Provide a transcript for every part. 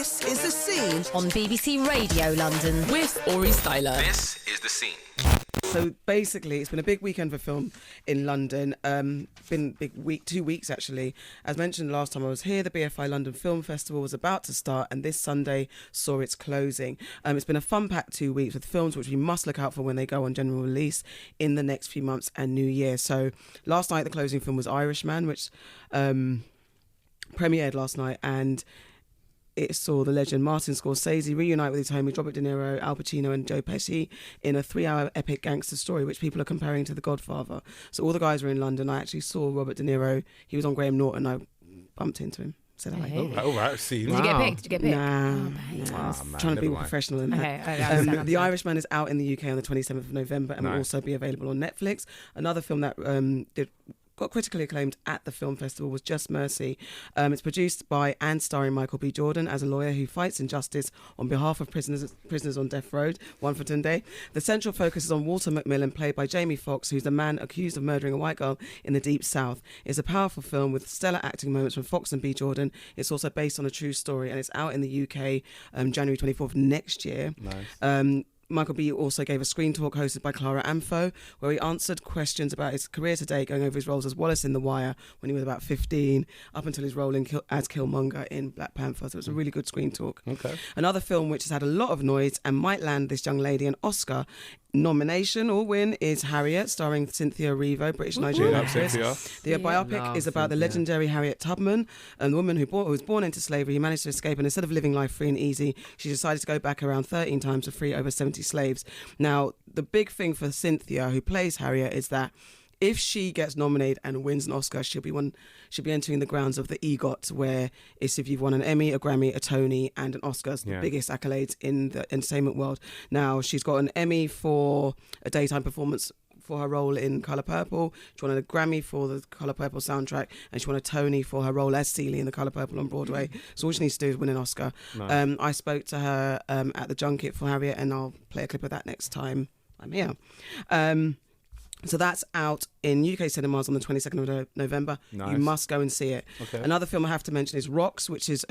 This is The Scene on BBC Radio London with Aurie Styla. This is The Scene. So basically, it's been a big weekend for film in London. Been big week, 2 weeks actually. As mentioned last time I was here, the BFI London Film Festival was about to start, and this Sunday saw its closing. It's been a fun-packed 2 weeks with films which we must look out for when they go on general release in the next few months and New Year. So last night the closing film was Irishman, which premiered last night, and it saw the legend Martin Scorsese reunite with his homies Robert De Niro, Al Pacino and Joe Pesci in a 3-hour epic gangster story, which people are comparing to The Godfather. So all the guys were in London. I actually saw Robert De Niro. He was on Graham Norton. I bumped into him. Said hi. All right. See. Did you get picked? Did you get picked? Nah. Trying to be professional in that. Okay. The Irishman is out in the UK on the 27th of November and will also be available on Netflix. Another film that got critically acclaimed at the film festival was Just Mercy. It's produced by and starring Michael B. Jordan as a lawyer who fights injustice on behalf of prisoners on death row, one for Tunde. The central focus is on Walter Macmillan, played by Jamie Foxx, who's the man accused of murdering a white girl in the Deep South. It's a powerful film with stellar acting moments from Foxx and B. Jordan. It's also based on a true story, and it's out in the UK January 24th next year. Nice. Michael B. also gave a screen talk hosted by Clara Amfo, where he answered questions about his career to date, going over his roles as Wallace in The Wire when he was about 15, up until his role as Killmonger in Black Panther. So it was a really good screen talk. Okay. Another film which has had a lot of noise and might land this young lady an Oscar nomination or win is Harriet, starring Cynthia Erivo, British Nigerian actress. The biopic is about the legendary Harriet Tubman, a woman who was born into slavery, who managed to escape, and instead of living life free and easy, she decided to go back around 13 times to free over 70 slaves. Now, the big thing for Cynthia, who plays Harriet, is that if she gets nominated and wins an Oscar, she'll be entering the grounds of the EGOT, where it's if you've won an Emmy, a Grammy, a Tony, and an Oscar. It's the biggest accolades in the entertainment world. Now, she's got an Emmy for a daytime performance for her role in Colour Purple. She won a Grammy for the Colour Purple soundtrack, and she won a Tony for her role as Celie in the Colour Purple on Broadway. So all she needs to do is win an Oscar. Nice. I spoke to her at the junket for Harriet, and I'll play a clip of that next time I'm here. So that's out in UK cinemas on the 22nd of November. Nice. You must go and see it. Okay. Another film I have to mention is Rocks, which is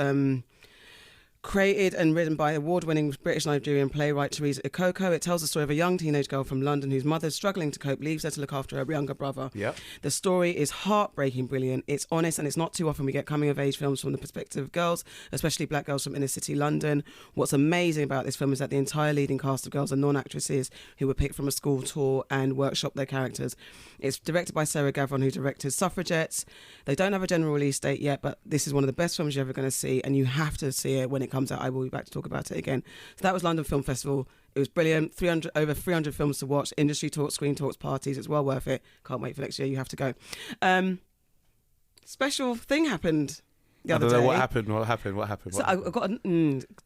created and written by award-winning British-Nigerian playwright Teresa Ikoko. It tells the story of a young teenage girl from London whose mother, struggling to cope, leaves her to look after her younger brother. Yep. The story is heartbreaking brilliant. It's honest, and it's not too often we get coming-of-age films from the perspective of girls, especially black girls from inner-city London. What's amazing about this film is that the entire leading cast of girls are non-actresses who were picked from a school tour and workshopped their characters. It's directed by Sarah Gavron, who directed Suffragettes. They don't have a general release date yet, but this is one of the best films you're ever going to see, and you have to see it when it comes out. I will be back to talk about it again. So that was London Film Festival. It was brilliant. Over 300 films to watch. Industry talks, screen talks, parties. It's well worth it. Can't wait for next year. You have to go. Special thing happened the other day. What happened? So I got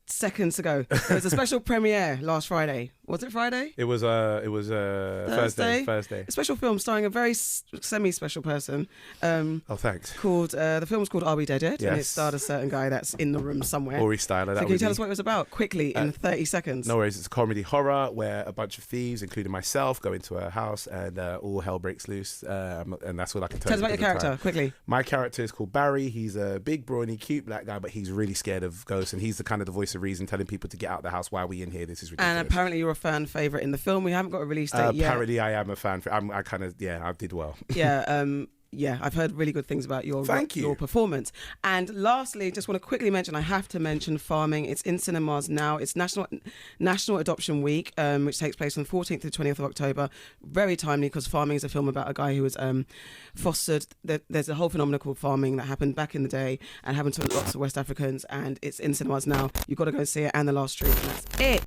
seconds ago. There was a special premiere last Friday. Was it Friday? It was Thursday. A special film starring a very semi-special person. Thanks. The film was called Are We Dead Yet? Yes. And it starred a certain guy that's in the room somewhere. Aurie Styla. So can you tell us what it was about quickly in 30 seconds? No worries. It's a comedy horror where a bunch of thieves, including myself, go into a house and all hell breaks loose. And that's all I can tell you. Tell us about your character quickly. My character is called Barry. He's a big, brawny, cute black guy, but he's really scared of ghosts, and he's the kind of the voice of reason, telling people to get out of the house. Why are we in here? This is ridiculous. And apparently you're a fan favourite in the film. We haven't got a release date yet. Apparently I am a fan. I did well. Yeah, I've heard really good things about your performance. And lastly, just want to quickly I have to mention Farming. It's in cinemas now. It's National Adoption Week, which takes place on the 14th to 20th of October. Very timely, because Farming is a film about a guy who was fostered. There's a whole phenomenon called farming that happened back in the day and happened to lots of West Africans, and it's in cinemas now. You've got to go see it, and The Last Truth, and that's it.